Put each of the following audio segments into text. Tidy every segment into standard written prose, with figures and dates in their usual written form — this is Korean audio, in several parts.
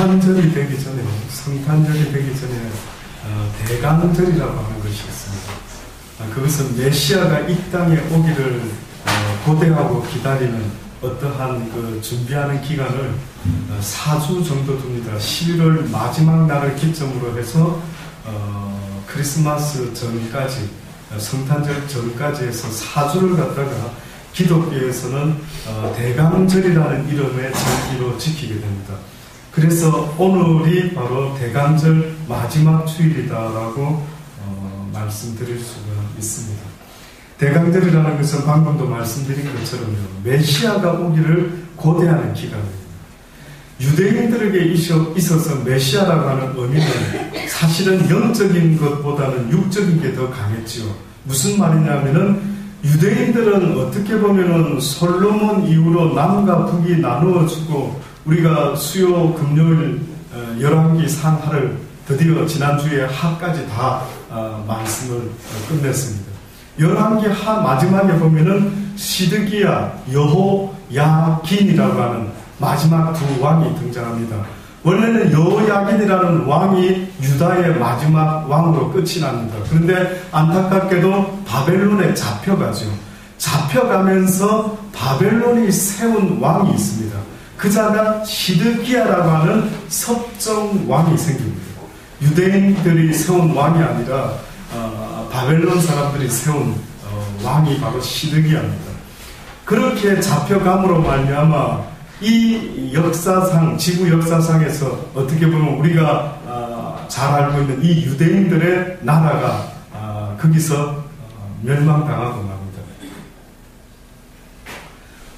성탄절이 되기 전에 대강절이라고 하는 것이 있습니다. 그것은 메시아가 이 땅에 오기를 고대하고 기다리는 어떠한 그 준비하는 기간을 4주 정도 둡니다. 11월 마지막 날을 기점으로 해서 크리스마스 전까지, 성탄절 전까지 해서 4주를 갖다가 기독교에서는 대강절이라는 이름의 절기로 지키게 됩니다. 그래서 오늘이 바로 대강절 마지막 주일이다라고 말씀드릴 수가 있습니다. 대강절이라는 것은 방금도 말씀드린 것처럼요, 메시아가 오기를 고대하는 기간입니다. 유대인들에게 있어서 메시아라고 하는 의미는 사실은 영적인 것보다는 육적인 게 더 강했지요. 무슨 말이냐면은 유대인들은 어떻게 보면은 솔로몬 이후로 남과 북이 나누어지고, 우리가 수요 금요일 열왕기 상하를 드디어 지난주에 하까지 다 말씀을 끝냈습니다. 열왕기 하 마지막에 보면은 시드기야, 여호야긴이라고 하는 마지막 두 왕이 등장합니다. 원래는 여호야긴이라는 왕이 유다의 마지막 왕으로 끝이 납니다. 그런데 안타깝게도 바벨론에 잡혀가죠. 잡혀가면서 바벨론이 세운 왕이 있습니다. 그 자가 시드기야라고 하는 섭정 왕이 생깁니다. 유대인들이 세운 왕이 아니라 바벨론 사람들이 세운 왕이 바로 시드기야입니다. 그렇게 잡혀감으로 말미암아 이 역사상, 지구 역사상에서 어떻게 보면 우리가 잘 알고 있는 이 유대인들의 나라가 거기서 멸망당하고 납니다.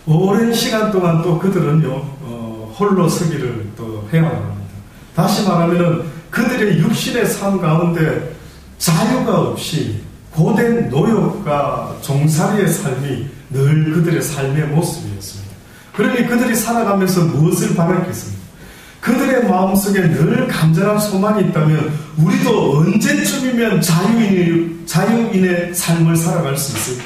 오랜 시간 동안 또 그들은요, 홀로 서기를 또 해야 합니다. 다시 말하면 그들의 육신의 삶 가운데 자유가 없이 고된 노역과 종살이의 삶이 늘 그들의 삶의 모습이었습니다. 그러니 그들이 살아가면서 무엇을 바랐겠습니까? 그들의 마음속에 늘 간절한 소망이 있다면 우리도 언제쯤이면 자유인의 삶을 살아갈 수 있을까?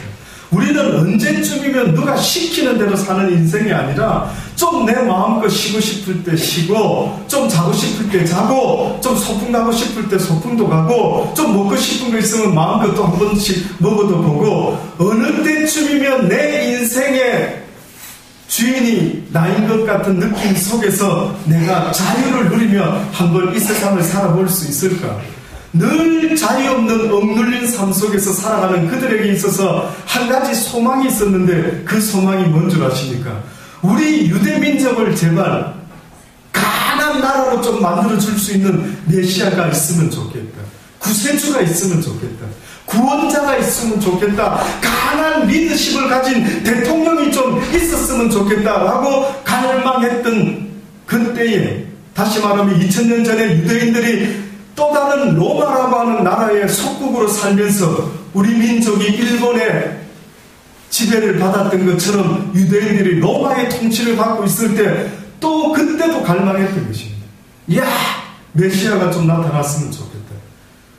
우리는 언제쯤이면 누가 시키는 대로 사는 인생이 아니라 좀 내 마음껏 쉬고 싶을 때 쉬고, 좀 자고 싶을 때 자고, 좀 소풍 가고 싶을 때 소풍도 가고, 좀 먹고 싶은 거 있으면 마음껏 또 한 번씩 먹어도 보고, 어느 때쯤이면 내 인생의 주인이 나인 것 같은 느낌 속에서 내가 자유를 누리며 한번 이 세상을 살아볼 수 있을까? 늘 자유 없는 억눌린 삶 속에서 살아가는 그들에게 있어서 한 가지 소망이 있었는데, 그 소망이 뭔 줄 아십니까? 우리 유대 민족을 제발 강한 나라로 좀 만들어줄 수 있는 메시아가 있으면 좋겠다. 구세주가 있으면 좋겠다. 구원자가 있으면 좋겠다. 강한 리더십을 가진 대통령이 좀 있었으면 좋겠다라고 갈망했던 그때에, 다시 말하면 2000년 전에 유대인들이 또 다른 로마라고 하는 나라의 속국으로 살면서 우리 민족이 일본의 지배를 받았던 것처럼 유대인들이 로마의 통치를 받고 있을 때 또 그때도 갈망했던 것입니다. 이야, 메시아가 좀 나타났으면 좋겠다.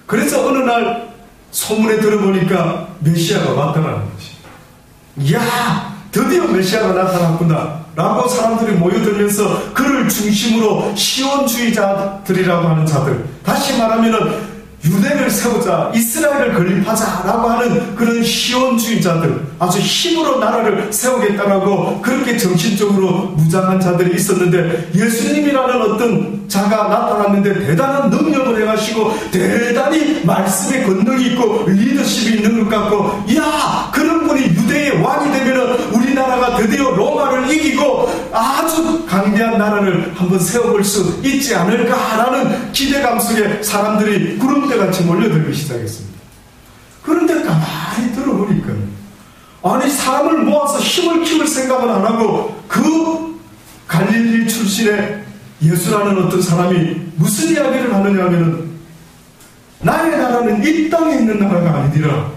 그래서 어느 날 소문에 들어보니까 메시아가 왔다라는 것입니다. 이야, 드디어 메시아가 나타났구나 라고 사람들이 모여들면서 그를 중심으로 시온주의자들이라고 하는 자들, 다시 말하면 유대를 세우자, 이스라엘을 건립하자라고 하는 그런 시온주의자들, 아주 힘으로 나라를 세우겠다라고 그렇게 정신적으로 무장한 자들이 있었는데, 예수님이라는 어떤 자가 나타났는데 대단한 능력을 해가시고 대단히 말씀에 권능이 있고 리더십이 있는 것 같고, 이야, 그런 분이 유대의 왕이 되면 우리나라가 드디어 로마를 이기고 아주 강대한 나라를 한번 세워볼 수 있지 않을까라는 기대감 속에 사람들이 구름대같이 몰려들기 시작했습니다. 그런데 가만히 들어보니까 아니, 사람을 모아서 힘을 키울 생각은 안 하고 그 갈릴리 출신의 예수라는 어떤 사람이 무슨 이야기를 하느냐 하면은, 나의 나라는 이 땅에 있는 나라가 아니니라.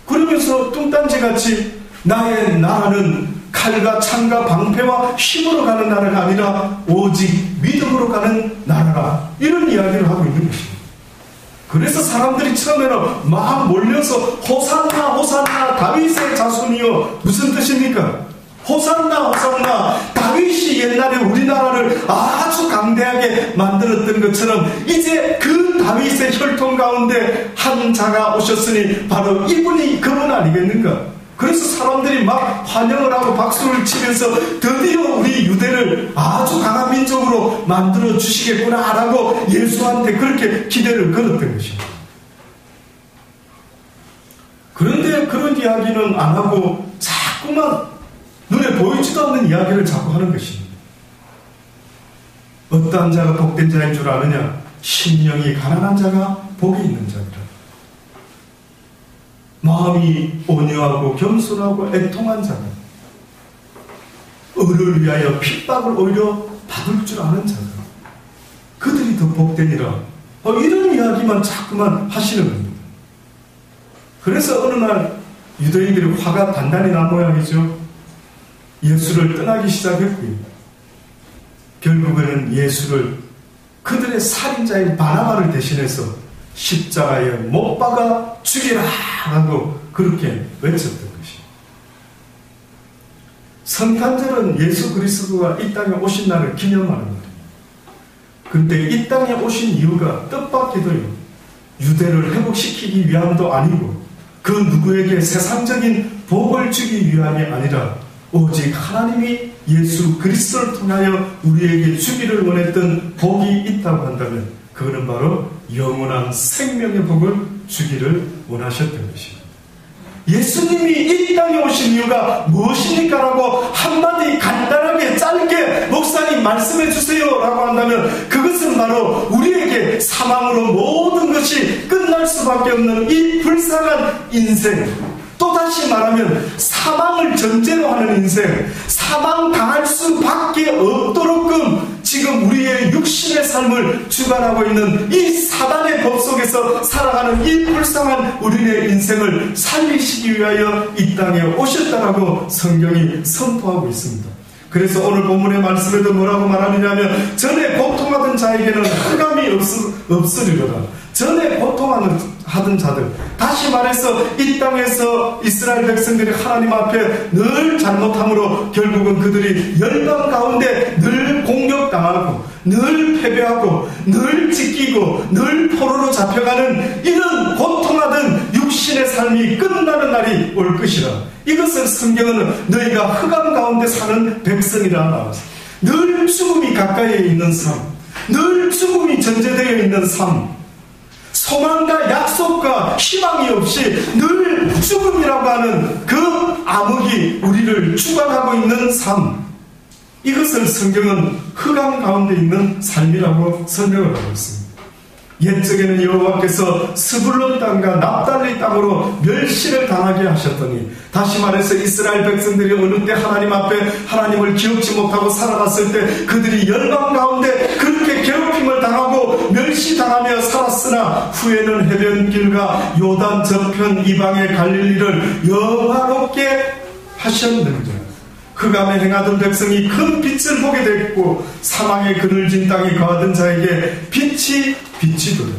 그러면서 뚱딴지같이 나의 나라는 칼과 창과 방패와 힘으로 가는 나라가 아니라 오직 믿음으로 가는 나라라, 이런 이야기를 하고 있는 것입니다. 그래서 사람들이 처음에는 막 몰려서 호산나 호산나 다윗의 자손이요, 무슨 뜻입니까? 호산나 호산나. 다윗이 옛날에 우리나라를 아주 강대하게 만들었던 것처럼 이제 그 다윗의 혈통 가운데 한 자가 오셨으니 바로 이분이 그분 아니겠는가. 그래서 사람들이 막 환영을 하고 박수를 치면서 드디어 우리 유대를 아주 강한 민족으로 만들어 주시겠구나라고 예수한테 그렇게 기대를 걸었던 것입니다. 그런데 그런 이야기는 안 하고 자꾸만 눈에 보이지도 않는 이야기를 자꾸 하는 것입니다. 어떠한 자가 복된 자인 줄 아느냐? 심령이 가난한 자가 복이 있는 자니라. 마음이 온유하고 겸손하고 애통한 자가, 을을 위하여 핍박을 오히려 받을 줄 아는 자가, 그들이 더 복되니라. 이런 이야기만 자꾸만 하시는 겁니다. 그래서 어느 날 유대인들이 화가 단단히 난 모양이죠. 예수를 떠나기 시작했고요. 결국에는 예수를 그들의 살인자인 바나바를 대신해서 십자가에 못 박아 죽이라 라고 그렇게 외쳤던 것입니다. 성탄절은 예수 그리스도가 이 땅에 오신 날을 기념하는 날입니다. 그런데 이 땅에 오신 이유가 뜻밖에도요, 유대를 회복시키기 위함도 아니고 그 누구에게 세상적인 복을 주기 위함이 아니라 오직 하나님이 예수 그리스도를 통하여 우리에게 주기를 원했던 복이 있다고 한다면 그거는 바로 영원한 생명의 복을 주기를 원하셨던 것입니다. 예수님이 이 땅에 오신 이유가 무엇입니까? 라고 한마디 간단하게 짧게 목사님 말씀해 주세요 라고 한다면 그것은 바로 우리에게 사망으로 모든 것이 끝날 수밖에 없는 이 불쌍한 인생, 또다시 말하면 사망을 전제로 하는 인생, 사망당할 수밖에 없도록끔 지금 우리의 육신의 삶을 주관하고 있는 이 사단의 법 속에서 살아가는 이 불쌍한 우리의 인생을 살리시기 위하여 이 땅에 오셨다라고 성경이 선포하고 있습니다. 그래서 오늘 본문의 말씀에도 뭐라고 말하느냐면 전에 고통하던 자에게는 흑암이 없으리로다. 전에 고통하던 자들, 다시 말해서 이 땅에서 이스라엘 백성들이 하나님 앞에 늘 잘못함으로 결국은 그들이 열방 가운데 늘 공격당하고 늘 패배하고 늘 찢기고 늘 포로로 잡혀가는 이런 고통하던 육신의 삶이 끝나는 날이 올 것이라. 이것을 성경은 너희가 흑암 가운데 사는 백성이라 나왔습니다. 늘 죽음이 가까이에 있는 삶, 늘 죽음이 전제되어 있는 삶, 소망과 약속과 희망이 없이 늘 죽음이라고 하는 그 암흑이 우리를 주관하고 있는 삶, 이것을 성경은 흑암 가운데 있는 삶이라고 설명을 하고 있습니다. 옛적에는 여호와께서 스불론 땅과 납달리 땅으로 멸시를 당하게 하셨더니, 다시 말해서 이스라엘 백성들이 어느 때 하나님 앞에 하나님을 기억지 못하고 살아갔을 때 그들이 열방 가운데 그렇게 괴롭힘을 당하고 멸시당하며 살았으나 후에는 해변길과 요단 저편 이방의 갈릴리를 영화롭게 하셨느니라. 흑암에 행하던 백성이 큰 빛을 보게 됐고 사망의 그늘진 땅에 거하던 자에게 빛이 비치도다.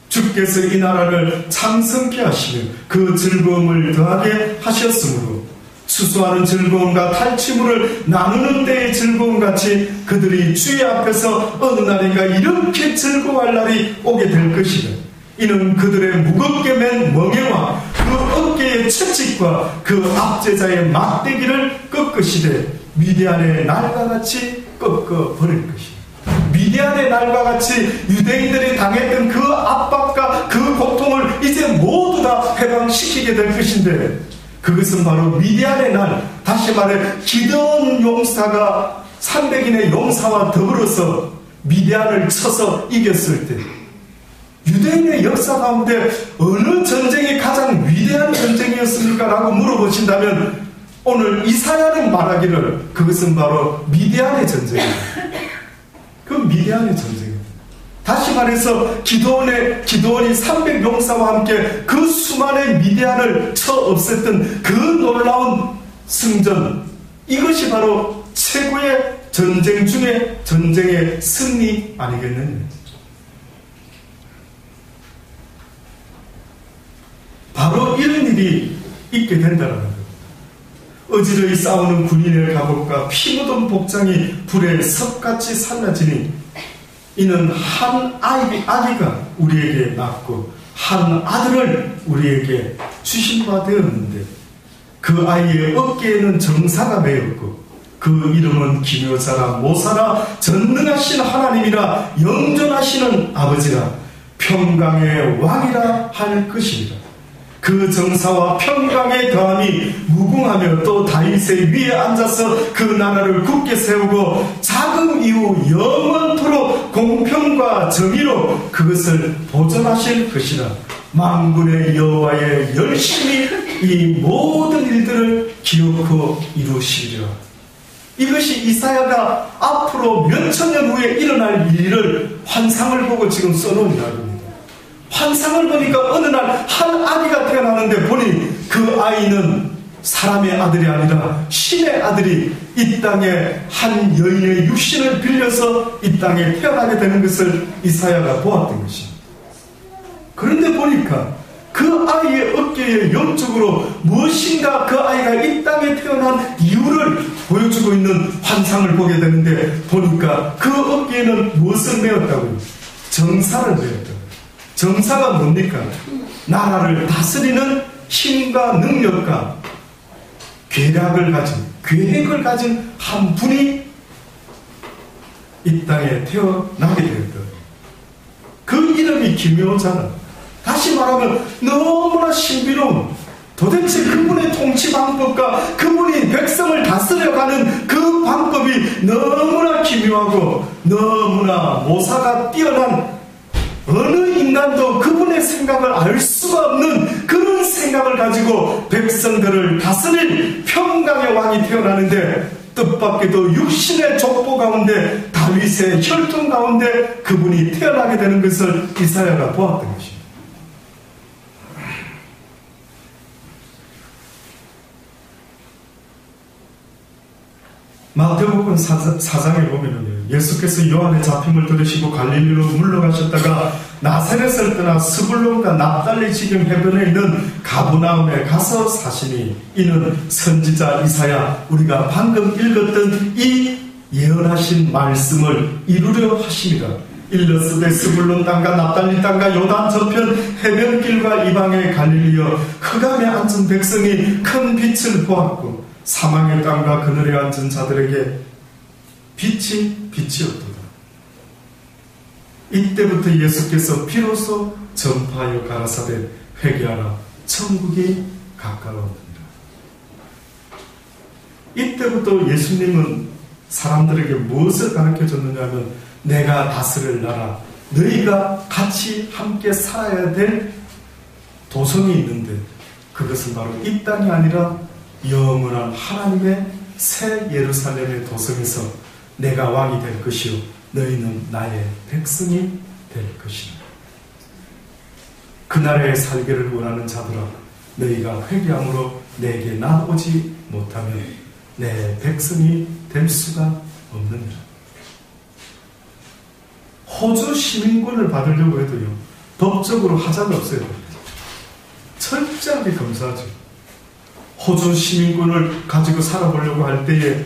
주께서 이 나라를 창성케 하시며 그 즐거움을 더하게 하셨으므로 수수하는 즐거움과 탈취물을 나누는 데의 즐거움같이 그들이 주의 앞에서 어느 날인가 이렇게 즐거워할 날이 오게 될 것이다. 이는 그들의 무겁게 맨 멍에와 그 어깨의 채찍과 그 압제자의 막대기를 꺾으시되 미디안의 날과 같이 꺾어버릴 것이다. 미디안의 날과 같이 유대인들이 당했던 그 압박과 그 고통을 이제 모두 다 해방시키게 될 것인데, 그것은 바로 미디안의 날, 다시 말해 기드온 용사가 300인의 용사와 더불어서 미디안을 쳐서 이겼을 때, 유대인의 역사 가운데 어느 전쟁이 가장 위대한 전쟁이었습니까? 라고 물어보신다면 오늘 이사야는 말하기를 그것은 바로 미디안의 전쟁입니다. 그 미디안의 전쟁입니다. 다시 말해서 기드온이 300용사와 함께 그 수많은 미디안을 쳐 없앴던 그 놀라운 승전, 이것이 바로 최고의 전쟁 중에 전쟁의 승리 아니겠느냐. 바로 이런 일이 있게 된다는 거예요. 어지러이 싸우는 군인의 갑옷과 피 묻은 복장이 불에 섭같이 살라지니 이는 한 아기가 우리에게 낳고 한 아들을 우리에게 주신 바 되었는데 그 아이의 어깨에는 정사가 매였고 그 이름은 기묘자라 모사라 전능하신 하나님이라 영존하시는 아버지라 평강의 왕이라 할 것이니라. 그 정사와 평강의 더함이 무궁하며 또 다윗의 위에 앉아서 그 나라를 굳게 세우고 자금 이후 영원토록 공평과 정의로 그것을 보존하실 것이라. 만군의 여호와의 열심히 이 모든 일들을 기억하고 이루시리라. 이것이 이사야가 앞으로 몇천 년 후에 일어날 일을 환상을 보고 지금 써놓은 이야기입니다. 환상을 보니까 어느 날 한 아기가 태어나는데 보니 그 아이는 사람의 아들이 아니라 신의 아들이 이 땅에 한 여인의 육신을 빌려서 이 땅에 태어나게 되는 것을 이사야가 보았던 것입니다. 그런데 보니까 그 아이의 어깨에 영적으로 무엇인가 그 아이가 이 땅에 태어난 이유를 보여주고 있는 환상을 보게 되는데 보니까 그 어깨에는 무엇을 메었다고요? 정사를 메었다고요. 정사가 뭡니까? 나라를 다스리는 힘과 능력과 계략을 가진, 계획을 가진 한 분이 이 땅에 태어나게 되었다. 그 이름이 기묘자는 다시 말하면 너무나 신비로운, 도대체 그분의 통치 방법과 그분이 백성을 다스려가는 그 방법이 너무나 기묘하고 너무나 모사가 뛰어난, 어느 인간도 그분의 생각을 알 수가 없는 그런 생각을 가지고 백성들을 다스릴 평강의 왕이 태어나는데, 뜻밖에도 육신의 족보 가운데 다윗의 혈통 가운데 그분이 태어나게 되는 것을 이사야가 보았던 것입니다. 마태복음 4장에 보면은 예수께서 요한의 잡힘을 들으시고 갈릴리로 물러가셨다가 나사렛을 떠나 스불론과 납달리 지경 해변에 있는 가브나움에 가서 사시니 이는 선지자 이사야 우리가 방금 읽었던 이 예언하신 말씀을 이루려 하심이라. 일러스되 스불론 땅과 납달리 땅과 요단 저편 해변길과 이방의 갈릴리여 흑암에 앉은 백성이 큰 빛을 보았고 사망의 땅과 그늘에 앉은 자들에게 빛이 빛이었도다. 이때부터 예수께서 비로소 전파하여 가라사대 회개하라 천국이 가까웠느니라. 이때부터 예수님은 사람들에게 무엇을 가르쳐줬느냐 하면 내가 다스릴 나라, 너희가 같이 함께 살아야 될 도성이 있는데 그것은 바로 이 땅이 아니라 영원한 하나님의 새 예루살렘의 도성에서 내가 왕이 될 것이요 너희는 나의 백성이 될 것이라. 그 나라에 살기를 원하는 자들아 너희가 회개함으로 내게 나오지 못하면 내 백성이 될 수가 없느니라. 호주 시민권을 받으려고 해도요 법적으로 하자가 없어요. 철저하게 검사하죠. 호주 시민권을 가지고 살아보려고 할 때에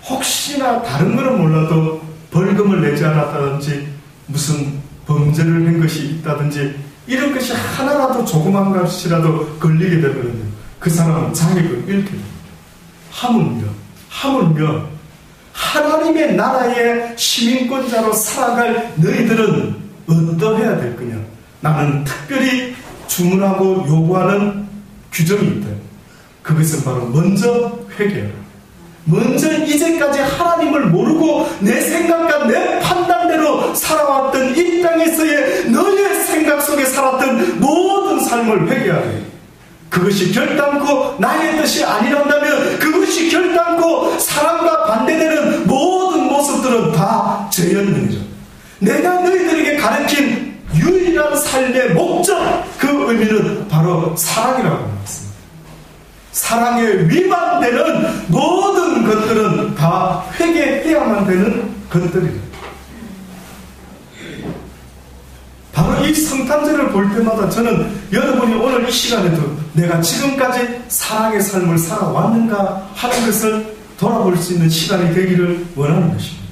혹시나 다른 거는 몰라도 벌금을 내지 않았다든지 무슨 범죄를 한 것이 있다든지 이런 것이 하나라도 조그만 것이라도 걸리게 되면 그 사람은 자격을 잃게 됩니다. 하물며 하나님의 나라의 시민권자로 살아갈 너희들은 어떠해야 될 거냐. 나는 특별히 주문하고 요구하는 규정이 있다. 그것은 바로 먼저 회개하라. 먼저 이제까지 하나님을 모르고 내 생각과 내 판단대로 살아왔던 이 땅에서의 너의 생각 속에 살았던 모든 삶을 회개하라. 그것이 결단코 나의 뜻이 아니란다면 그것이 결단코 사람과 반대되는 모든 모습들은 다 죄였느니라. 내가 너희들에게 가르친 유일한 삶의 목적, 그 의미는 바로 사랑이라고 말했습니다. 사랑에 위반되는 모든 것들은 다 회개해야만 되는 것들이다. 바로 이 성탄절을 볼 때마다 저는 여러분이 오늘 이 시간에도 내가 지금까지 사랑의 삶을 살아왔는가 하는 것을 돌아볼 수 있는 시간이 되기를 원하는 것입니다.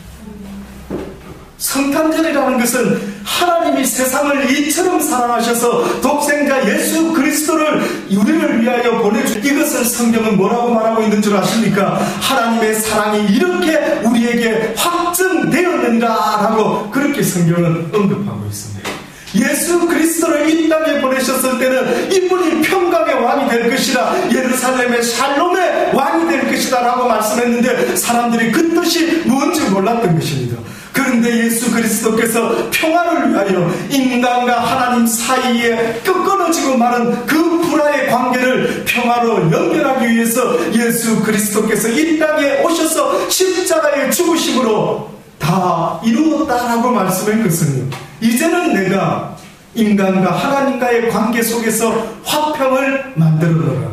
성탄절이라는 것은 하나님이 세상을 이처럼 사랑하셔서 독생자 예수 그리스도를 우리를 위하여 보내주, 이것을 성경은 뭐라고 말하고 있는 줄 아십니까? 하나님의 사랑이 이렇게 우리에게 확증되었느니라 라고 그렇게 성경은 언급하고 있습니다. 예수 그리스도를 이 땅에 보내셨을 때는 이분이 평강의 왕이 될 것이다, 예루살렘의 샬롬의 왕이 될 것이다 라고 말씀했는데 사람들이 그 뜻이 뭔지 몰랐던 것입니다. 그런데 예수 그리스도께서 평화를 위하여 인간과 하나님 사이에 끊어지고 마른 그 불화의 관계를 평화로 연결하기 위해서 예수 그리스도께서 이 땅에 오셔서 십자가의 죽으심으로 다 이루었다라고 말씀한 것은요, 이제는 내가 인간과 하나님과의 관계 속에서 화평을 만들어라,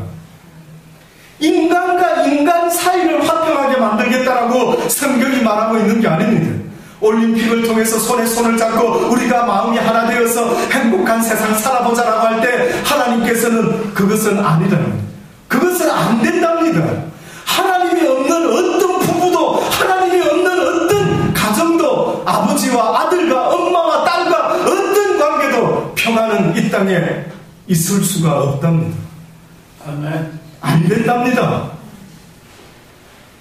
인간과 인간 사이를 화평하게 만들겠다라고 성경이 말하고 있는 게 아닙니다. 올림픽을 통해서 손에 손을 잡고 우리가 마음이 하나 되어서 행복한 세상 살아보자라고 할 때 하나님께서는 그것은 아니라는, 그것은 안 된답니다. 하나님이 없는 어떤 부부도, 하나님이 없는 어떤 가정도, 아버지와 아들과 엄마와 딸과 어떤 관계도 평화는 이 땅에 있을 수가 없답니다. 아멘. 안 된답니다.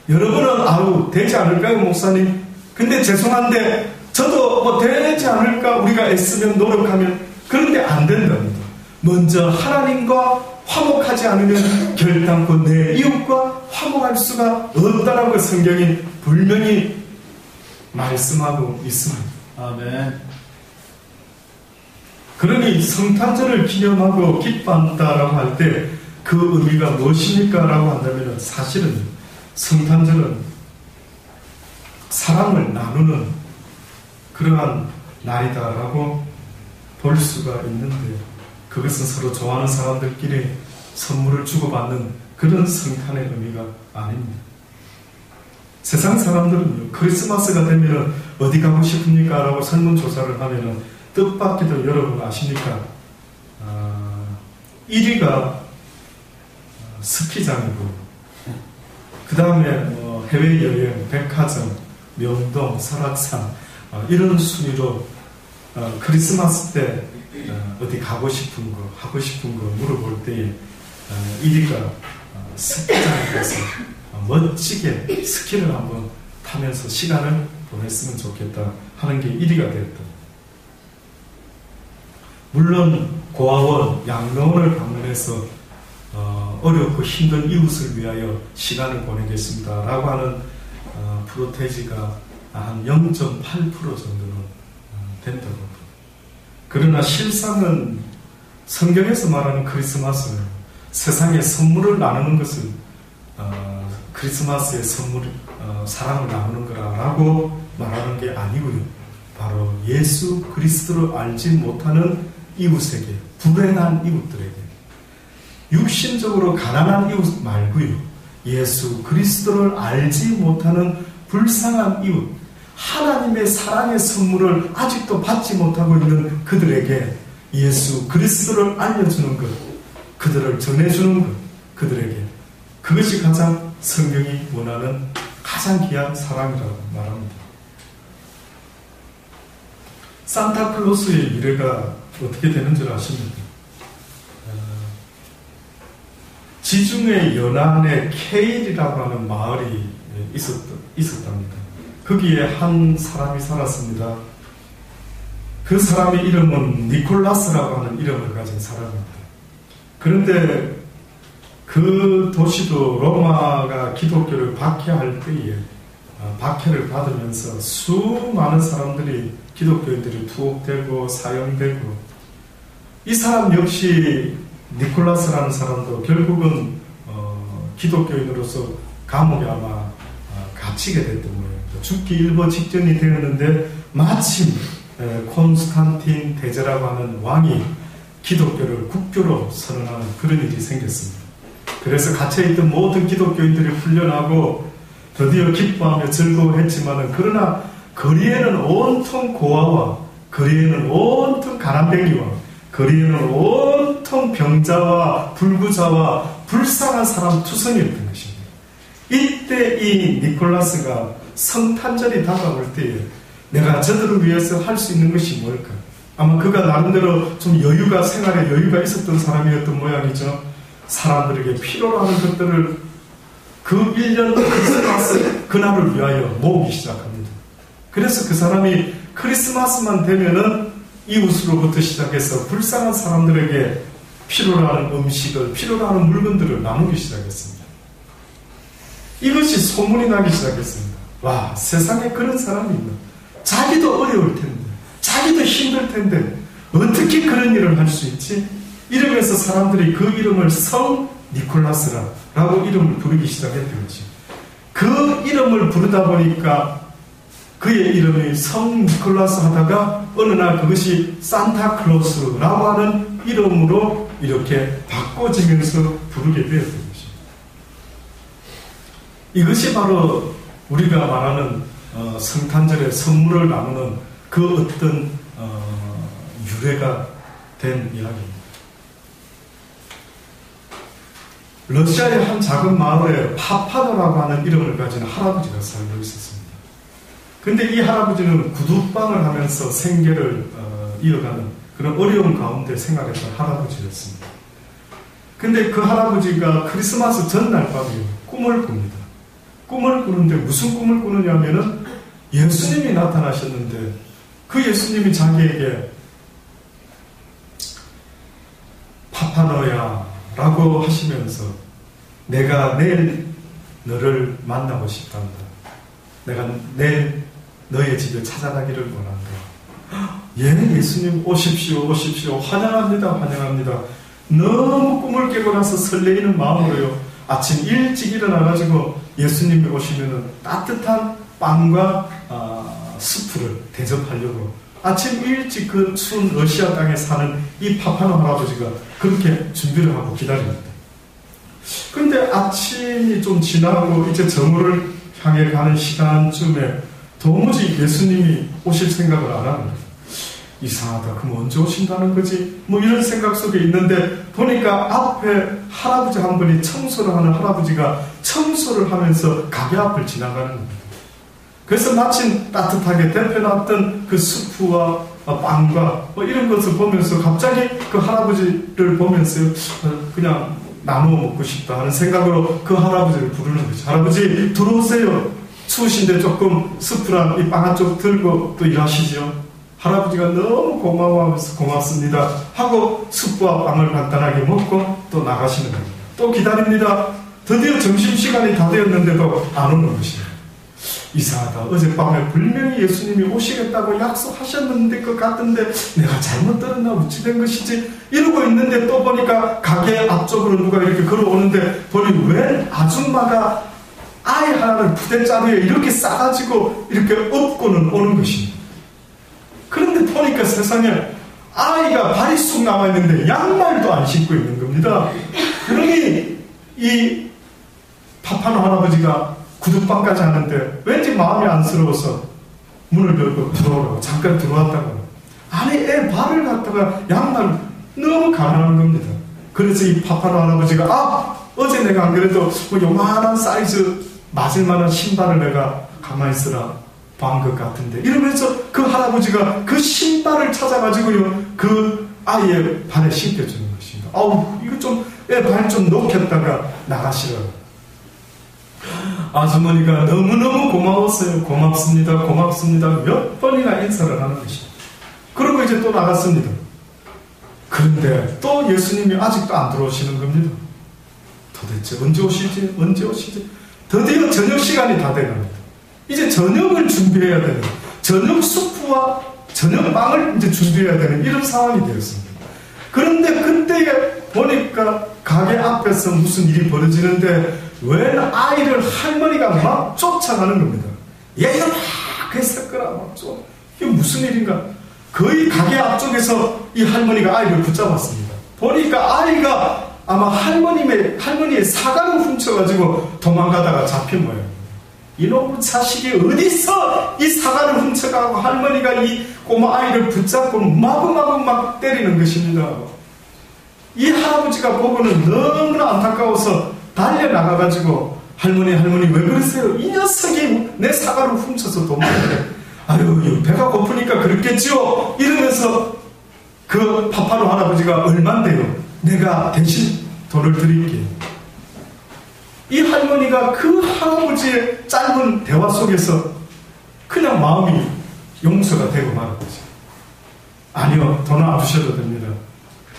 여러분은 아우 되지 않을까요, 목사님? 근데 죄송한데 저도 뭐 되지 않을까, 우리가 애쓰면 노력하면. 그런데 안 된답니다. 먼저 하나님과 화목하지 않으면 결단코 내 이웃과 화목할 수가 없다라고 성경이 분명히 말씀하고 있습니다. 아멘. 그러니 성탄절을 기념하고 기뻐한다라고 할 때 그 의미가 무엇입니까? 라고 한다면 사실은 성탄절은 사랑을 나누는 그러한 날이다라고 볼 수가 있는데, 그것은 서로 좋아하는 사람들끼리 선물을 주고받는 그런 성탄의 의미가 아닙니다. 세상 사람들은요, 크리스마스가 되면 어디 가고 싶습니까? 라고 설문조사를 하면 뜻밖에도 여러분 아십니까? 1위가 스키장이고, 그 다음에 해외여행, 백화점, 명동, 설악산, 이런 순위로 크리스마스 때 어디 가고 싶은 거, 하고 싶은 거 물어볼 때에 1위가 스키장에 가서 멋지게 스키를 한번 타면서 시간을 보냈으면 좋겠다 하는 게 1위가 됐다. 물론 고아원, 양로원을 방문해서 어렵고 힘든 이웃을 위하여 시간을 보내겠습니다 라고 하는 프로테지가 한 0.8% 정도는 된다고 합니다. 그러나 실상은 성경에서 말하는 크리스마스는 세상에 선물을 나누는 것을 크리스마스의 선물, 사랑을 나누는 거라고 말하는 게 아니고요. 바로 예수 그리스도를 알지 못하는 이웃에게, 불행한 이웃들에게, 육신적으로 가난한 이웃 말고요, 예수 그리스도를 알지 못하는 불쌍한 이웃, 하나님의 사랑의 선물을 아직도 받지 못하고 있는 그들에게 예수 그리스도를 알려주는 것, 그들을 전해주는 것, 그들에게, 그것이 가장 성경이 원하는 가장 귀한 사랑이라고 말합니다. 산타클로스의 미래가 어떻게 되는 줄 아십니까? 지중해 연안에 케일이라고 하는 마을이 있었답니다. 거기에 한 사람이 살았습니다. 그 사람의 이름은 니콜라스라고 하는 이름을 가진 사람입니다. 그런데 그 도시도 로마가 기독교를 박해할 때에 박해를 받으면서 수많은 사람들이, 기독교인들이 투옥되고 사형되고, 이 사람 역시 니콜라스라는 사람도 결국은 기독교인으로서 감옥에 아마 갇히게 됐던 거예요. 죽기 일보 직전이 되었는데 마침 콘스탄틴 대제라고 하는 왕이 기독교를 국교로 선언하는 그런 일이 생겼습니다. 그래서 갇혀있던 모든 기독교인들이 풀려나고 드디어 기뻐하며 즐거워했지만, 그러나 거리에는 온통 고아와 거리에는 온통 가난뱅이와 거리에는 온통 병자와 불구자와 불쌍한 사람 투성이었던 것입니다. 이때 이 니콜라스가 성탄절이 다가올 때에 내가 저들을 위해서 할 수 있는 것이 뭘까? 아마 그가 나름대로 좀 생활에 여유가 있었던 사람이었던 모양이죠. 사람들에게 필요로 하는 것들을 그 1년 크리스마스 그날을 위하여 모으기 시작합니다. 그래서 그 사람이 크리스마스만 되면은 이웃으로부터 시작해서 불쌍한 사람들에게 필요로 하는 음식을, 필요로 하는 물건들을 나누기 시작했습니다. 이것이 소문이 나기 시작했습니다. 와, 세상에 그런 사람이 있나? 자기도 어려울 텐데, 자기도 힘들 텐데 어떻게 그런 일을 할 수 있지? 이러면서 사람들이 그 이름을 성 니콜라스라고 이름을 부르기 시작했던 거죠. 그 이름을 부르다 보니까 그의 이름이 성 니콜라스 하다가 어느 날 그것이 산타클로스라고 하는 이름으로 이렇게 바꿔지면서 부르게 되었던 것입니다. 이것이 바로 우리가 말하는 성탄절에 선물을 나누는 그 어떤 유래가 된 이야기입니다. 러시아의 한 작은 마을에 파파노라고 하는 이름을 가진 할아버지가 살고 있었습니다. 근데 이 할아버지는 구두방을 하면서 생계를 이어가는 그런 어려운 가운데 생활했던 할아버지였습니다. 근데 그 할아버지가 크리스마스 전날 밤에 꿈을 꿉니다. 꿈을 꾸는데 무슨 꿈을 꾸느냐면은 예수님이 나타나셨는데 그 예수님이 자기에게 파파노야 라고 하시면서 내가 내일 너를 만나고 싶단다. 내가 내일 너의 집에 찾아가기를 원한다. 예, 예수님 오십시오, 오십시오. 환영합니다, 환영합니다. 너무 꿈을 깨고 나서 설레이는 마음으로요. 아침 일찍 일어나가지고 예수님이 오시면은 따뜻한 빵과 스프를 대접하려고 아침 일찍 그 추운 러시아 땅에 사는 이 파파노 할아버지가 그렇게 준비를 하고 기다립니다. 그런데 아침이 좀 지나고 이제 정오를 향해 가는 시간쯤에 도무지 예수님이 오실 생각을 안 하는 거예요. 이상하다. 그럼 언제 오신다는 거지? 뭐 이런 생각 속에 있는데 보니까 앞에 할아버지 한 분이 청소를 하는 할아버지가 청소를 하면서 가게 앞을 지나가는 겁니다. 그래서 마침 따뜻하게 데펴놨던 그 스프와 빵과 뭐 이런 것을 보면서 갑자기 그 할아버지를 보면서 그냥 나누어 먹고 싶다 하는 생각으로 그 할아버지를 부르는 거죠. 할아버지 들어오세요. 추우신데 조금 스프랑 이 빵 한쪽 들고 또 일하시죠. 할아버지가 너무 고마워하면서 고맙습니다 하고 스프와 빵을 간단하게 먹고 또 나가시는 겁니다. 또 기다립니다. 드디어 점심시간이 다 되었는데도 안 오는 것이에요. 이상하다. 어젯밤에 분명히 예수님이 오시겠다고 약속하셨는데 것 같은데 내가 잘못 들었나 어찌된 것이지 이러고 있는데 또 보니까 가게 앞쪽으로 누가 이렇게 걸어오는데 보니 웬 아줌마가 아이 하나를 부대자루에 이렇게 싸가지고 이렇게 업고는 오는 것입니다. 그런데 보니까 세상에 아이가 발이 쑥 나와있는데 양말도 안 신고 있는 겁니다. 그러니 이 파파노 할아버지가 구두방까지 하는데 왠지 마음이 안쓰러워서 문을 열고 들어오라고 잠깐 들어왔다가 아니 애 발을 갖다가 양말 너무 가난한 겁니다. 그래서 이 파파노 할아버지가 어제 내가 안 그래도 뭐 요만한 사이즈 맞을 만한 신발을 내가 가만히 있으라 본 것 같은데 이러면서 그 할아버지가 그 신발을 찾아가지고요 그 아이의 발에 신겨주는 것입니다. 이거 좀 애 발 좀 놓겠다가 나가시라고. 아주머니가 너무너무 고마웠어요. 고맙습니다. 고맙습니다. 몇 번이나 인사를 하는 것입니다. 그리고 이제 또 나갔습니다. 그런데 또 예수님이 아직도 안 들어오시는 겁니다. 도대체 언제 오시지? 언제 오시지? 드디어 저녁 시간이 다 돼갑니다. 이제 저녁을 준비해야 되는, 저녁 수프와 저녁 빵을 이제 준비해야 되는 이런 상황이 되었습니다. 그런데 그때 보니까 가게 앞에서 무슨 일이 벌어지는데 웬 아이를 할머니가 막 쫓아가는 겁니다. 얘가 막 했었거라 막 쫓아. 이게 무슨 일인가? 거의 가게 앞쪽에서 이 할머니가 아이를 붙잡았습니다. 보니까 아이가 아마 할머니의 사과를 훔쳐가지고 도망가다가 잡힌 모양입니다. 이놈의 자식이 어디서 이 사과를 훔쳐가고 할머니가 이 꼬마 아이를 붙잡고 마구마구 막 때리는 것입니다. 이 할아버지가 보고는 너무나 안타까워서 달려나가가지고 할머니 왜 그러세요? 이 녀석이 내 사과를 훔쳐서 도망가네. 아유 배가 고프니까 그렇겠지요. 이러면서 그 파파노 할아버지가 얼만데요? 내가 대신 돈을 드릴게요. 이 할머니가 그 할아버지의 짧은 대화 속에서 그냥 마음이 용서가 되고 말은 거죠. 아니요, 돈 안 주셔도 됩니다.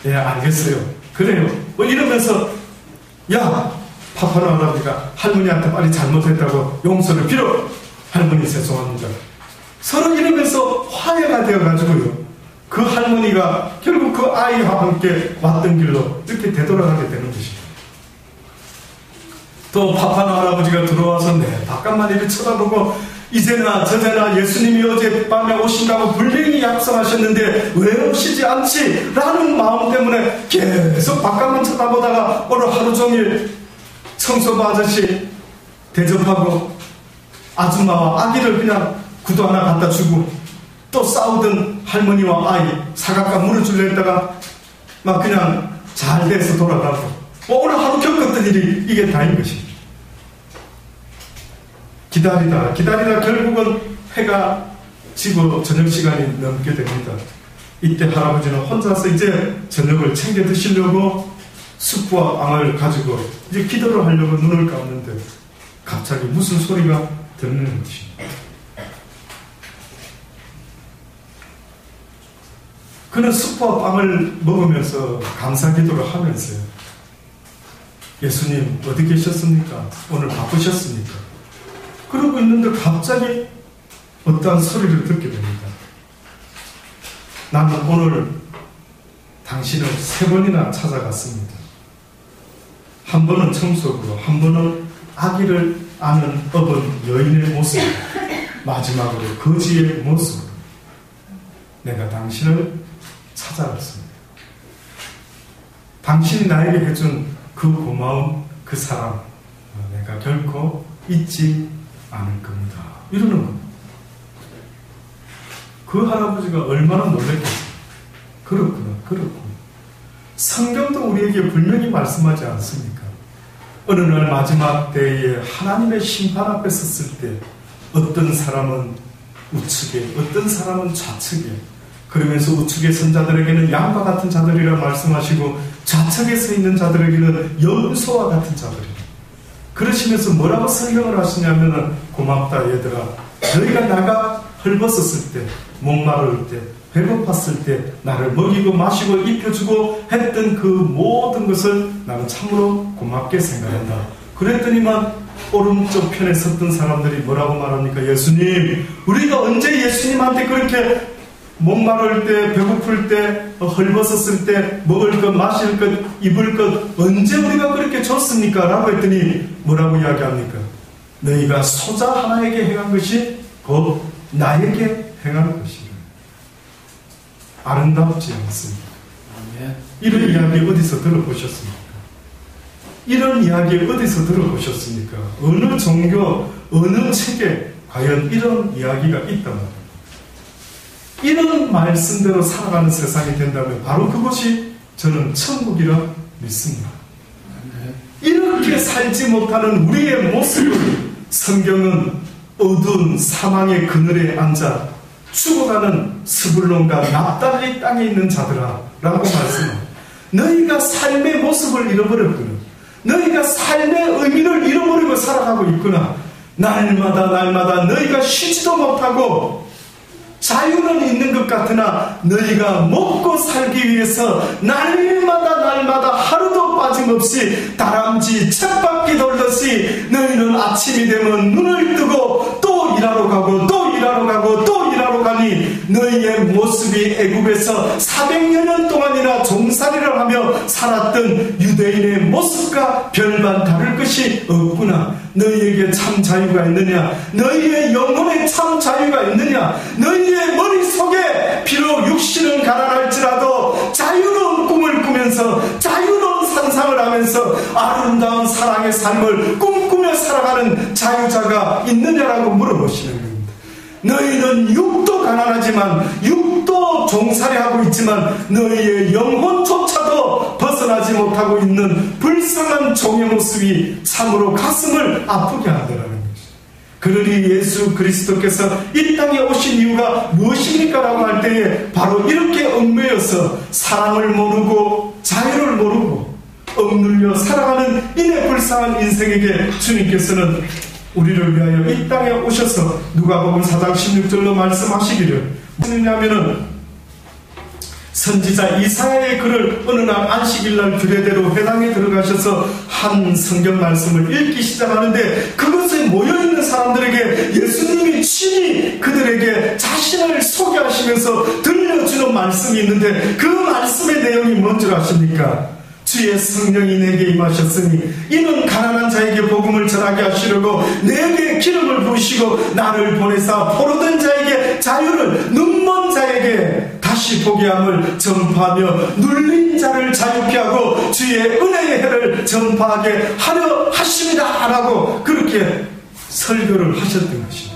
예, 알겠어요. 그래요. 뭐 이러면서 야, 파파노 할아버지가 할머니한테 빨리 잘못했다고 용서를 빌어. 할머니 죄송합니다. 서로 이러면서 화해가 되어가지고요. 그 할머니가 결국 그 아이와 함께 왔던 길로 이렇게 되돌아가게 되는 것입니다. 또 파파노 할아버지가 들어와서 바깥만 이렇게 쳐다보고 이제나 저제나 예수님이 어젯밤에 오신다고 분명히 약속하셨는데 왜 오시지 않지? 라는 마음 때문에 계속 바깥만 쳐다보다가 오늘 하루 종일 청소부 아저씨 대접하고 아줌마와 아기를 그냥 구두 하나 갖다 주고 또 싸우던 할머니와 아이 사각과 물을 줄려 했다가 막 그냥 잘 돼서 돌아가고 오늘 하루 겪었던 일이 이게 다인 것입니다. 기다리다 결국은 해가 지고 저녁 시간이 넘게 됩니다. 이때 할아버지는 혼자서 이제 저녁을 챙겨 드시려고 숯과 빵을 가지고 이제 기도를 하려고 눈을 감는데 갑자기 무슨 소리가 들리는 것입니다. 그는 숯과 빵을 먹으면서 감사 기도를 하면서요. 예수님 어디 계셨습니까? 오늘 바쁘셨습니까? 그러고 있는데 갑자기 어떠한 소리를 듣게 됩니다. 나는 오늘 당신을 3번이나 찾아갔습니다. 한 번은 청소부로, 한 번은 아기를 안은 어본 여인의 모습, 마지막으로 거지의 모습으로 내가 당신을 찾아갔습니다. 당신이 나에게 해준 그 고마움, 그 사랑 내가 결코 잊지 않을 겁니다. 이러는 겁니다. 그 할아버지가 얼마나 놀랐겠어요. 그렇구나. 성경도 우리에게 분명히 말씀하지 않습니까? 어느 날 마지막 때에 하나님의 심판 앞에 섰을 때 어떤 사람은 우측에, 어떤 사람은 좌측에, 그러면서 우측에 선 자들에게는 양과 같은 자들이라 말씀하시고 좌측에 서 있는 자들에게는 염소와 같은 자들이라. 그러시면서 뭐라고 설명을 하시냐면은 고맙다 얘들아. 너희가 나가 헐벗었을 때, 목마를 때, 배고팠을 때 나를 먹이고 마시고 입혀주고 했던 그 모든 것을 나는 참으로 고맙게 생각한다. 그랬더니만 오른쪽 편에 섰던 사람들이 뭐라고 말합니까? 예수님, 우리가 언제 예수님한테 그렇게 목마를 때, 배고플 때, 헐벗었을 때, 먹을 것, 마실 것, 입을 것 언제 우리가 그렇게 줬습니까? 라고 했더니 뭐라고 이야기합니까? 너희가 소자 하나에게 행한 것이 곧 나에게 행한 것이라. 아름답지 않습니까? 이런 이야기 어디서 들어보셨습니까? 이런 이야기 어디서 들어보셨습니까? 어느 종교, 어느 책에 과연 이런 이야기가 있단 말이에요. 이런 말씀대로 살아가는 세상이 된다면 바로 그것이 저는 천국이라 믿습니다. 이렇게 살지 못하는 우리의 모습을 성경은 어두운 사망의 그늘에 앉아 죽어가는 스불론과 납달리 땅에 있는 자들아 라고 말씀합니다. 너희가 삶의 모습을 잃어버렸구나. 너희가 삶의 의미를 잃어버리고 살아가고 있구나. 날마다 너희가 쉬지도 못하고 자유는 있는 것 같으나 너희가 먹고 살기 위해서 날마다 하루도 빠짐없이 다람쥐 쳇바퀴 돌듯이 너희는 아침이 되면 눈을 뜨고 또 일하러 가고 또 일하러 가고 또 일하러 가니 너희의 모습이 애굽에서 400여 년 동안이나 종살이를 하며 살았던 유대인의 모습과 별반 다를 것이 없구나. 너희에게 참 자유가 있느냐? 너희의 영혼에 참 자유가 있느냐? 너희의 머릿속에 비록 육신은 가난할지라도 자유로운 꿈을 꾸면서 자유로운 상상을 하면서 아름다운 사랑의 삶을 꿈꾸며 삶을 살아가는 자유자가 있느냐라고 물어보시는 겁니다. 너희는 육도 가난하지만 육도 종살이하고 있지만 너희의 영혼조차도 벗어나지 못하고 있는 불쌍한 종의 모습이 참으로 가슴을 아프게 하더라는 것입니다. 그러니 예수 그리스도께서 이 땅에 오신 이유가 무엇입니까? 라고 할 때에 바로 이렇게 얽매여서 사랑을 모르고 자유를 모르고 억눌려 살아가는 이내 불쌍한 인생에게 주님께서는 우리를 위하여 이 땅에 오셔서 누가복음 4장 16절로 말씀하시기를 뭐냐면은 선지자 이사야의 글을 어느 날 안식일날 규례대로 회당에 들어가셔서 한 성경 말씀을 읽기 시작하는데 그것에 모여있는 사람들에게 예수님이 친히 그들에게 자신을 소개하시면서 들려주는 말씀이 있는데 그 말씀의 내용이 뭔 줄 아십니까? 주의 성령이 내게 임하셨으니 이는 가난한 자에게 복음을 전하게 하시려고 내게 기름을 부으시고 나를 보내사 포로된 자에게 자유를 눈먼 자에게 다시 보게 함을 전파하며 눌린 자를 자유케 하고 주의 은혜의 해를 전파하게 하려 하십니다 라고 그렇게 설교를 하셨던 것입니다.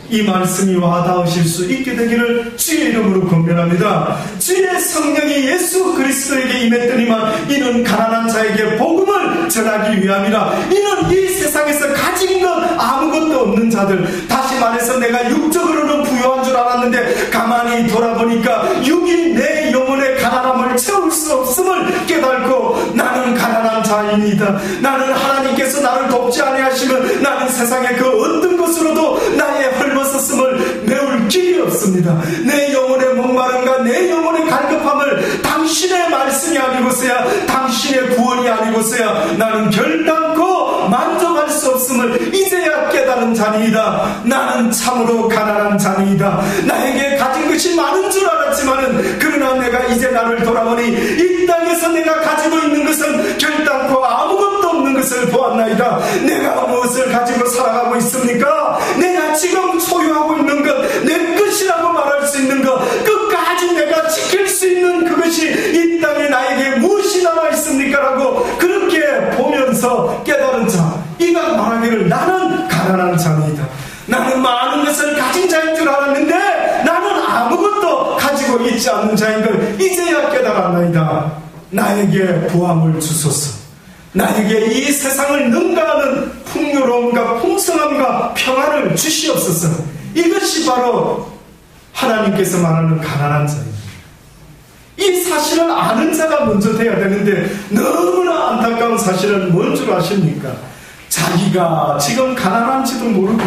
이 말씀이 와닿으실 수 있게 되기를 주의 이름으로 권면합니다. 주의 성령이 예수 그리스도에게 임했더니만 이는 가난한 자에게 복음을 전하기 위함이라. 이는 이 세상에서 가진 것 아무것도 없는 자들, 다시 말해서 내가 육적으로는 부유한 줄 알았는데 가만히 돌아보니까 육이 내 영혼의 가난함을 채울 수 없음을 깨닫고 나는 가난한 자입니다. 나는 하나님께서 나를 돕지 아니하시면 나는 세상의 그 어떤 것으로도 나의 헐벗었음을 메울 길이 없습니다. 내 영혼의 목마름과 내 영혼의 갈급함을 당신의 말씀이 아니고서야, 당신의 구원이 아니고서야 나는 결단코 만족할 수 없음을 이제야 깨달은 자니이다. 나는 참으로 가난한 자니이다. 나에게 가진 것이 많은 줄 알았지만은 그러나 내가 이제 나를 돌아보니 이 땅에서 내가 가지고 있는 것은 결단코 아무것도 없는 것을 보았나이다. 내가 무엇을 가지고 살아가고 있습니까? 내가 지금 소유하고 있는 것, 내 것이라고 말할 수 있는 것, 끝까지 내가 지킬 수 있는 그것이 이 땅에 나에게 무엇이 남아 있습니까? 라고 그렇게 보면서 깨달은 자, 이가 말하기를 나는 가난한 자입니다. 나는 많은 것을 가진 자인 줄 알았는데 나는 아무것도 가지고 있지 않는 자인 걸 이제야 깨달았나이다. 나에게 부함을 주소서. 나에게 이 세상을 능가하는 풍요로움과 풍성함과 평안을 주시옵소서. 이것이 바로 하나님께서 말하는 가난한 자입니다. 이 사실을 아는 자가 먼저 돼야 되는데 너무나 안타까운 사실은 뭔 줄 아십니까? 자기가 지금 가난한지도 모르고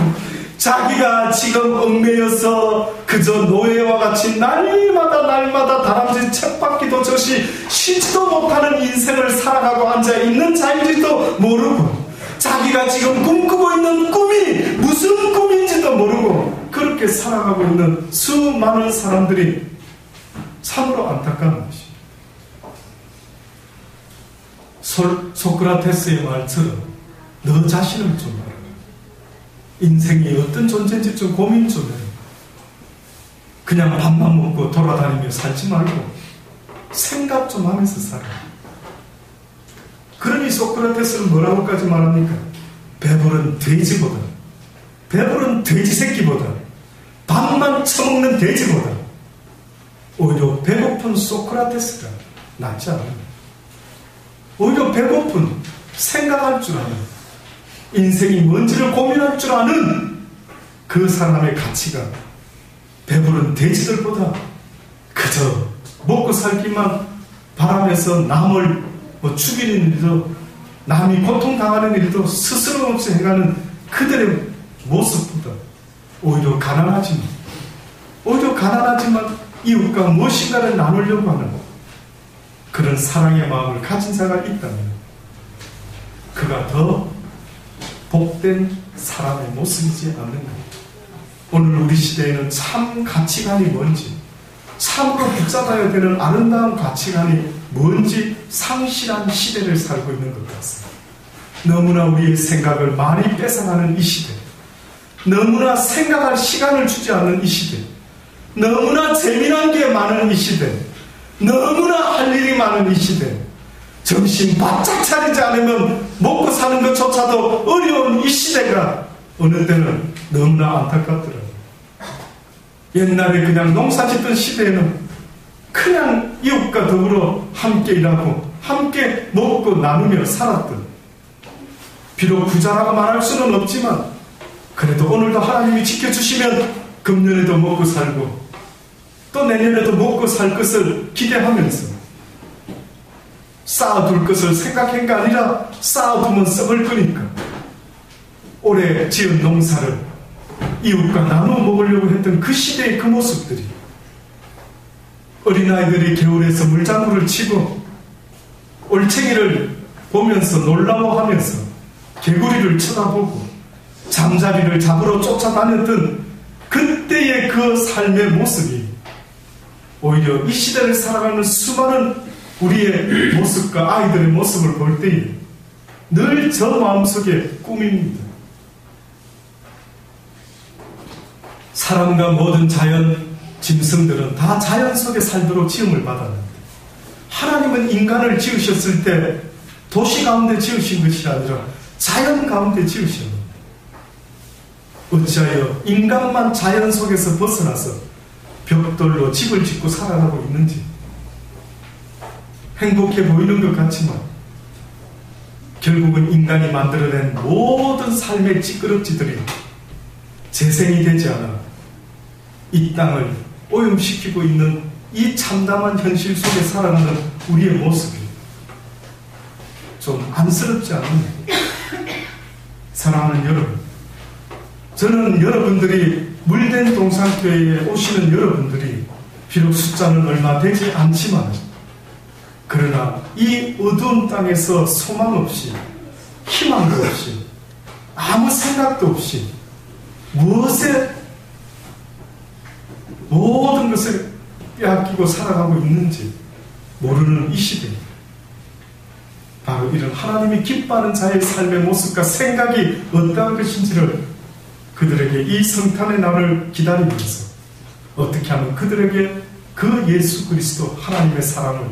자기가 지금 얽매여서 그저 노예와 같이 날마다 다람쥐 쳇바퀴도 젖이 쉬지도 못하는 인생을 살아가고 앉아있는 자인지도 모르고 자기가 지금 꿈꾸고 있는 꿈이 무슨 꿈인지도 모르고 그렇게 살아가고 있는 수많은 사람들이 참으로 안타까운 것입니다. 소크라테스의 말처럼 너 자신을 좀 알아. 인생이 어떤 존재인지 좀 고민 좀 해. 그냥 밥만 먹고 돌아다니며 살지 말고 생각 좀 하면서 살아. 그러니 소크라테스는 뭐라고까지 말합니까? 배부른 돼지보다, 배부른 돼지 새끼보다, 밥만 처먹는 돼지보다 오히려 배고픈 소크라테스가 낫지 않아요. 오히려 배고픈, 생각할 줄 아는, 인생이 뭔지를 고민할 줄 아는 그 사람의 가치가 배부른 돼지들보다 그저 먹고 살기만 바라면서 남을 죽이는 일도, 남이 고통당하는 일도 스스럼 없이 해가는 그들의 모습보다 오히려 가난하지만 이웃과 무엇인가를 나누려고 하는 그런 사랑의 마음을 가진 자가 있다면 그가 더 복된 사람의 모습이지 않는가. 오늘 우리 시대에는 참 가치관이 뭔지, 참으로 붙잡아야 되는 아름다운 가치관이 뭔지 상실한 시대를 살고 있는 것 같습니다. 너무나 우리의 생각을 많이 뺏어가는 이 시대, 너무나 생각할 시간을 주지 않는 이 시대, 너무나 재미난 게 많은 이 시대, 너무나 할 일이 많은 이 시대, 정신 바짝 차리지 않으면 먹고 사는 것조차도 어려운 이 시대가 어느 때는 너무나 안타깝더라고요. 옛날에 그냥 농사 짓던 시대에는 그냥 이웃과 더불어 함께 일하고 함께 먹고 나누며 살았던, 비록 부자라고 말할 수는 없지만 그래도 오늘도 하나님이 지켜주시면 금년에도 먹고 살고 또 내년에도 먹고 살 것을 기대하면서 쌓아둘 것을 생각한 게 아니라 쌓아두면 썩을 거니까 올해 지은 농사를 이웃과 나누어 먹으려고 했던 그 시대의 그 모습들이, 어린아이들이 겨울에서 물장구를 치고 올챙이를 보면서 놀라워하면서 개구리를 쳐다보고 잠자리를 잡으러 쫓아다녔던 그때의 그 삶의 모습이 오히려 이 시대를 살아가는 수많은 우리의 모습과 아이들의 모습을 볼 때에 늘 저 마음속에 꿈입니다. 사람과 모든 자연, 짐승들은 다 자연 속에 살도록 지음을 받았는데 하나님은 인간을 지으셨을 때 도시 가운데 지으신 것이 아니라 자연 가운데 지으셨는데 어찌하여 인간만 자연 속에서 벗어나서 벽돌로 집을 짓고 살아가고 있는지, 행복해 보이는 것 같지만 결국은 인간이 만들어낸 모든 삶의 찌끄럽지들이 재생이 되지 않아 이 땅을 오염시키고 있는 이 참담한 현실 속에 살아가는 우리의 모습이 좀 안쓰럽지 않나요? 사랑하는 여러분, 저는 여러분들이 물된 동산교회에 오시는 여러분들이 비록 숫자는 얼마 되지 않지만 그러나 이 어두운 땅에서 소망 없이 희망도 없이 아무 생각도 없이 무엇에 모든 것을 빼앗기고 살아가고 있는지 모르는 이 시대, 바로 이런 하나님이 기뻐하는 자의 삶의 모습과 생각이 어떠한 것인지를 그들에게 이 성탄의 날을 기다리면서 어떻게 하면 그들에게 그 예수 그리스도 하나님의 사랑을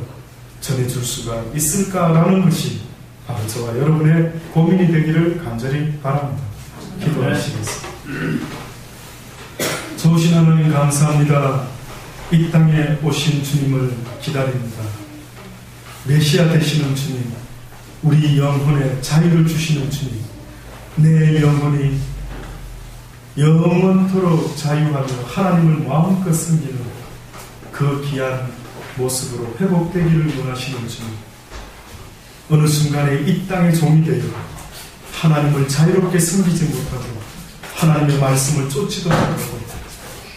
전해줄 수가 있을까라는 것이 바로 저와 여러분의 고민이 되기를 간절히 바랍니다. 기도하시겠습니다. 좋으신 하나님 감사합니다. 이 땅에 오신 주님을 기다립니다. 메시아 되시는 주님, 우리 영혼에 자유를 주시는 주님, 내 영혼이 영원토록 자유하며 하나님을 마음껏 섬기는 그 귀한 모습으로 회복되기를 원하시는 주님, 어느 순간에 이 땅의 종이 되어 하나님을 자유롭게 섬기지 못하고 하나님의 말씀을 쫓지도 못하고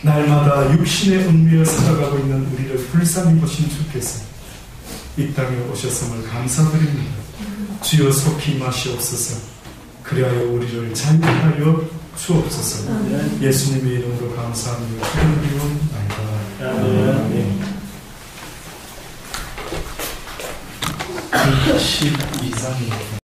날마다 육신의 은미에 살아가고 있는 우리를 불쌍히 보신 주께서 이 땅에 오셨음을 감사드립니다. 주여 속히 임하시옵소서. 그리하여 우리를 자유케 하여 주옵소서. 예수님의 이름으로 감사하며 기도드리옵나이다. 아멘. 12장입니다.